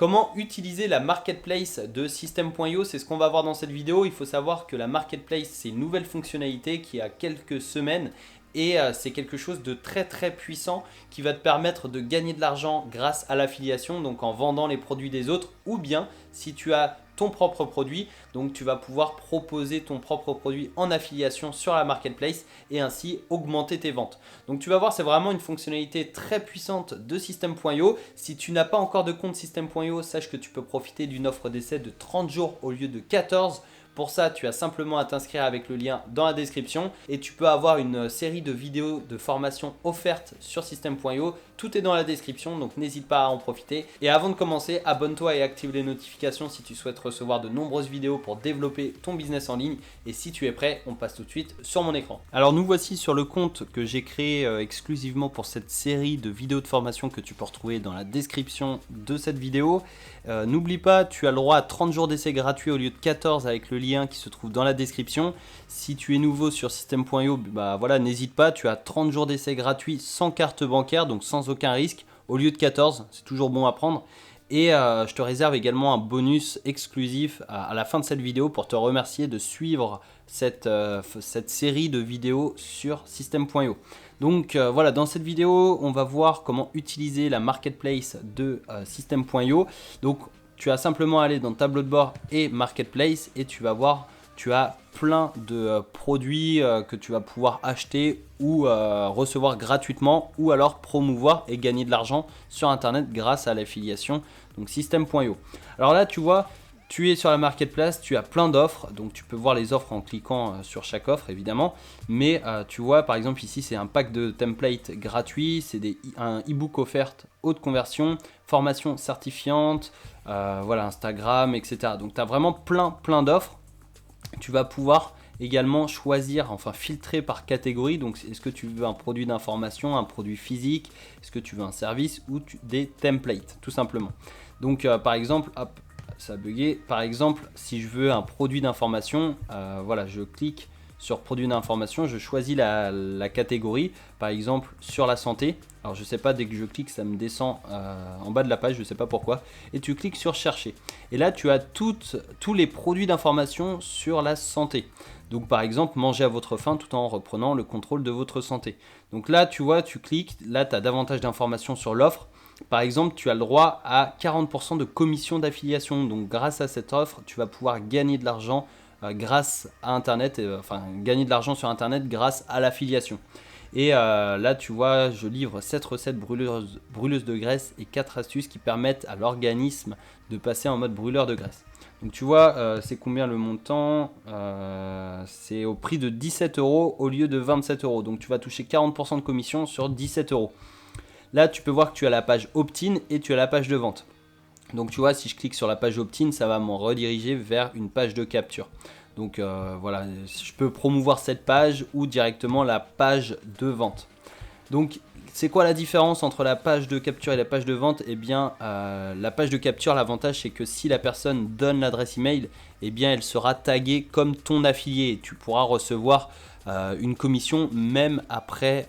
Comment utiliser la marketplace de System.io, c'est ce qu'on va voir dans cette vidéo. Il faut savoir que la marketplace, c'est une nouvelle fonctionnalité qui a quelques semaines et c'est quelque chose de très très puissant qui va te permettre de gagner de l'argent grâce à l'affiliation, donc en vendant les produits des autres, ou bien si tu as ton propre produit, donc tu vas pouvoir proposer ton propre produit en affiliation sur la marketplace et ainsi augmenter tes ventes. Donc tu vas voir, c'est vraiment une fonctionnalité très puissante de System.io. Si tu n'as pas encore de compte System.io, sache que tu peux profiter d'une offre d'essai de 30 jours au lieu de 14. Pour ça, tu as simplement à t'inscrire avec le lien dans la description et tu peux avoir une série de vidéos de formation offertes sur System.io. Tout est dans la description, donc n'hésite pas à en profiter. Et avant de commencer, abonne-toi et active les notifications si tu souhaites recevoir de nombreuses vidéos pour développer ton business en ligne. Et si tu es prêt, on passe tout de suite sur mon écran. Alors nous voici sur le compte que j'ai créé exclusivement pour cette série de vidéos de formation que tu peux retrouver dans la description de cette vidéo. N'oublie pas, tu as le droit à 30 jours d'essai gratuits au lieu de 14 avec le lien qui se trouve dans la description. Si tu es nouveau sur System.io, bah voilà, n'hésite pas, tu as 30 jours d'essai gratuits sans carte bancaire, donc sans aucun risque, au lieu de 14, c'est toujours bon à prendre. Et je te réserve également un bonus exclusif à la fin de cette vidéo pour te remercier de suivre cette série de vidéos sur System.io. Donc voilà, dans cette vidéo, on va voir comment utiliser la marketplace de System.io. Donc tu as simplement à aller dans tableau de bord et marketplace et tu vas voir, tu as plein de produits que tu vas pouvoir acheter ou recevoir gratuitement ou alors promouvoir et gagner de l'argent sur internet grâce à l'affiliation, donc System.io. Alors là, tu vois, tu es sur la marketplace, tu as plein d'offres, donc tu peux voir les offres en cliquant sur chaque offre évidemment, mais tu vois par exemple ici c'est un pack de templates gratuit, c'est un e-book offerte haute conversion, formation certifiante, voilà, Instagram, etc. Donc tu as vraiment plein d'offres. Tu vas pouvoir également choisir, enfin filtrer par catégorie. Donc est-ce que tu veux un produit d'information, un produit physique, est-ce que tu veux un service ou des templates tout simplement. Donc par exemple, hop, ça a bugué. Par exemple, si je veux un produit d'information, voilà, je clique sur produit d'information, je choisis la catégorie, par exemple sur la santé. Alors je sais pas, dès que je clique, ça me descend en bas de la page, je sais pas pourquoi. Et tu cliques sur chercher. Et là, tu as tous les produits d'information sur la santé. Donc par exemple, manger à votre faim tout en reprenant le contrôle de votre santé. Donc là, tu vois, tu cliques, là tu as davantage d'informations sur l'offre. Par exemple, tu as le droit à 40% de commission d'affiliation. Donc grâce à cette offre, tu vas pouvoir gagner de l'argent grâce à Internet, enfin gagner de l'argent sur Internet grâce à l'affiliation. Et là, tu vois, je livre 7 recettes brûleuses de graisse et 4 astuces qui permettent à l'organisme de passer en mode brûleur de graisse. Donc tu vois, c'est combien le montant? C'est au prix de 17 € au lieu de 27 €. Donc tu vas toucher 40% de commission sur 17 €. Là, tu peux voir que tu as la page opt-in et tu as la page de vente. Donc tu vois, si je clique sur la page opt-in, ça va m'en rediriger vers une page de capture. Donc voilà, je peux promouvoir cette page ou directement la page de vente. Donc c'est quoi la différence entre la page de capture et la page de vente? Eh bien la page de capture, l'avantage c'est que si la personne donne l'adresse email, eh bien elle sera taguée comme ton affilié et tu pourras recevoir une commission même après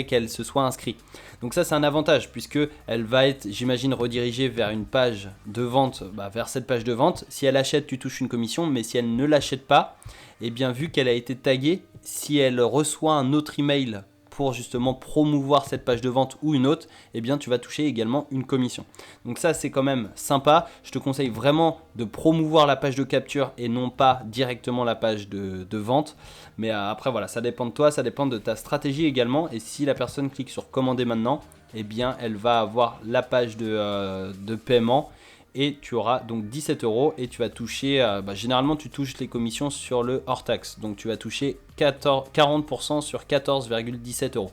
qu'elle se soit inscrite. Donc ça c'est un avantage puisque elle va être, j'imagine, redirigée vers une page de vente, vers cette page de vente. Si elle achète, tu touches une commission, mais si elle ne l'achète pas, eh bien vu qu'elle a été taguée, si elle reçoit un autre email pour justement promouvoir cette page de vente ou une autre, eh bien tu vas toucher également une commission. Donc ça c'est quand même sympa. Je te conseille vraiment de promouvoir la page de capture et non pas directement la page de vente. Mais après voilà, ça dépend de toi, ça dépend de ta stratégie également. Et si la personne clique sur commander maintenant, eh bien elle va avoir la page de paiement. Et tu auras donc 17 € et tu vas toucher, généralement tu touches les commissions sur le hors taxe. Donc tu vas toucher 40% sur 14,17 €.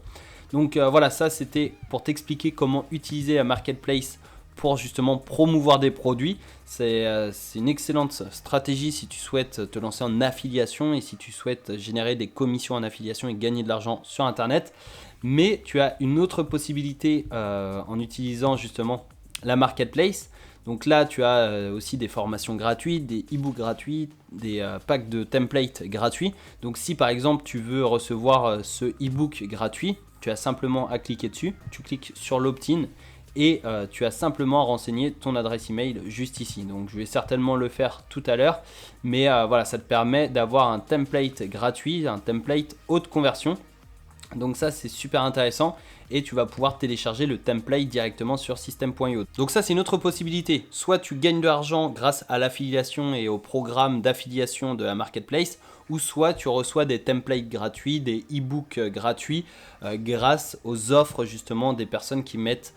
Donc voilà, ça c'était pour t'expliquer comment utiliser la marketplace pour justement promouvoir des produits. C'est une excellente stratégie si tu souhaites te lancer en affiliation et si tu souhaites générer des commissions en affiliation et gagner de l'argent sur Internet. Mais tu as une autre possibilité en utilisant justement la marketplace. Donc là, tu as aussi des formations gratuites, des e-books gratuits, des packs de templates gratuits. Donc si par exemple tu veux recevoir ce e-book gratuit, tu as simplement à cliquer dessus. Tu cliques sur l'opt-in et tu as simplement à renseigner ton adresse email juste ici. Donc je vais certainement le faire tout à l'heure, mais voilà, ça te permet d'avoir un template gratuit, un template haute conversion. Donc ça c'est super intéressant et tu vas pouvoir télécharger le template directement sur system.io. Donc ça c'est une autre possibilité, soit tu gagnes de l'argent grâce à l'affiliation et au programme d'affiliation de la marketplace, ou soit tu reçois des templates gratuits, des e-books gratuits grâce aux offres justement des personnes qui mettent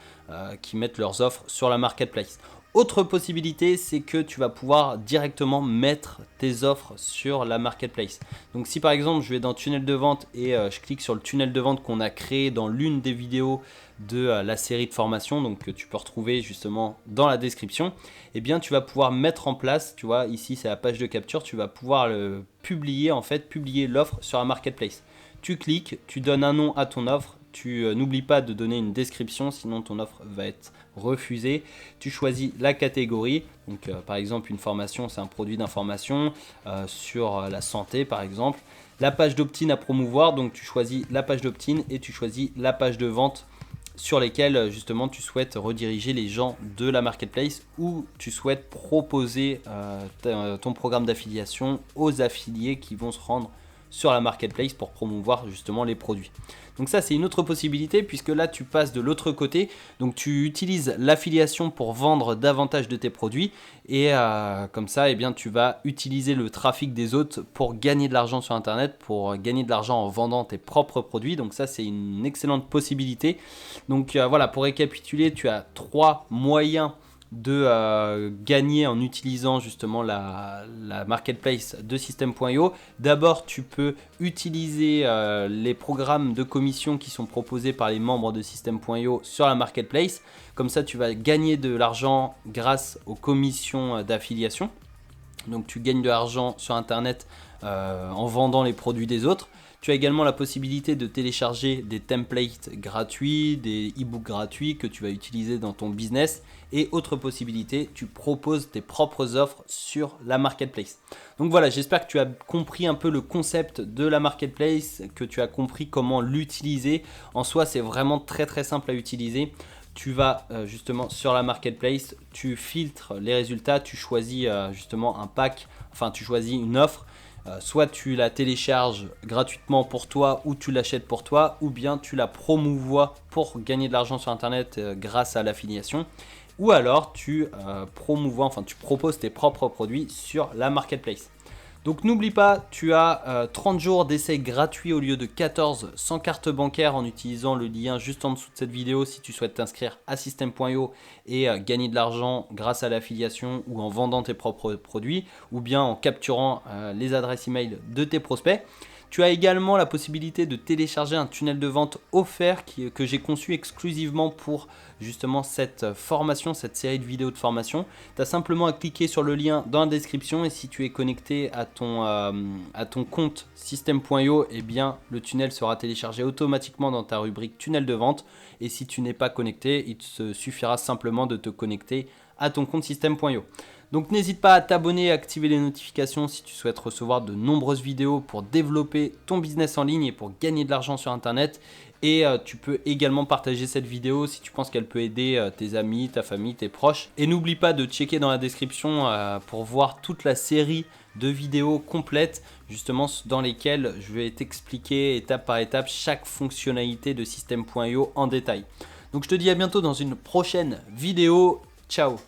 leurs offres sur la marketplace. Autre possibilité, c'est que tu vas pouvoir directement mettre tes offres sur la marketplace. Donc si par exemple je vais dans tunnel de vente et je clique sur le tunnel de vente qu'on a créé dans l'une des vidéos de la série de formation, donc que tu peux retrouver justement dans la description, eh bien tu vas pouvoir mettre en place, tu vois ici c'est la page de capture, tu vas pouvoir le publier l'offre sur la marketplace. Tu cliques, tu donnes un nom à ton offre. Tu n'oublies pas de donner une description, sinon ton offre va être refusée. Tu choisis la catégorie, donc par exemple une formation, c'est un produit d'information sur la santé par exemple. La page d'opt-in à promouvoir, donc tu choisis la page d'opt-in et tu choisis la page de vente sur lesquelles justement tu souhaites rediriger les gens de la marketplace ou tu souhaites proposer ton programme d'affiliation aux affiliés qui vont se rendre sur la marketplace pour promouvoir justement les produits. Donc ça c'est une autre possibilité puisque là tu passes de l'autre côté, donc tu utilises l'affiliation pour vendre davantage de tes produits et comme ça eh bien, tu vas utiliser le trafic des autres pour gagner de l'argent sur internet, pour gagner de l'argent en vendant tes propres produits. Donc ça c'est une excellente possibilité. Donc voilà, pour récapituler, tu as 3 moyens de gagner en utilisant justement la marketplace de system.io. D'abord tu peux utiliser les programmes de commission qui sont proposés par les membres de system.io sur la marketplace. Comme ça tu vas gagner de l'argent grâce aux commissions d'affiliation. Donc tu gagnes de l'argent sur internet en vendant les produits des autres. Tu as également la possibilité de télécharger des templates gratuits, des e-books gratuits que tu vas utiliser dans ton business. Et autre possibilité, tu proposes tes propres offres sur la marketplace. Donc voilà, j'espère que tu as compris un peu le concept de la marketplace, que tu as compris comment l'utiliser. En soi, c'est vraiment très très simple à utiliser. Tu vas justement sur la marketplace, tu filtres les résultats, tu choisis justement un pack, enfin tu choisis une offre. Soit tu la télécharges gratuitement pour toi ou tu l'achètes pour toi ou bien tu la promouvois pour gagner de l'argent sur internet grâce à l'affiliation ou alors tu proposes tes propres produits sur la marketplace. Donc n'oublie pas, tu as 30 jours d'essai gratuit au lieu de 14 sans carte bancaire en utilisant le lien juste en dessous de cette vidéo si tu souhaites t'inscrire à system.io et gagner de l'argent grâce à l'affiliation ou en vendant tes propres produits ou bien en capturant les adresses email de tes prospects. Tu as également la possibilité de télécharger un tunnel de vente offert que j'ai conçu exclusivement pour justement cette formation, cette série de vidéos de formation. Tu as simplement à cliquer sur le lien dans la description et si tu es connecté à ton compte system.io, eh bien le tunnel sera téléchargé automatiquement dans ta rubrique tunnel de vente. Et si tu n'es pas connecté, il te suffira simplement de te connecter à ton compte system.io. Donc n'hésite pas à t'abonner et à activer les notifications si tu souhaites recevoir de nombreuses vidéos pour développer ton business en ligne et pour gagner de l'argent sur internet. Et tu peux également partager cette vidéo si tu penses qu'elle peut aider tes amis, ta famille, tes proches. Et n'oublie pas de checker dans la description pour voir toute la série de vidéos complètes justement dans lesquelles je vais t'expliquer étape par étape chaque fonctionnalité de system.io en détail. Donc je te dis à bientôt dans une prochaine vidéo. Ciao!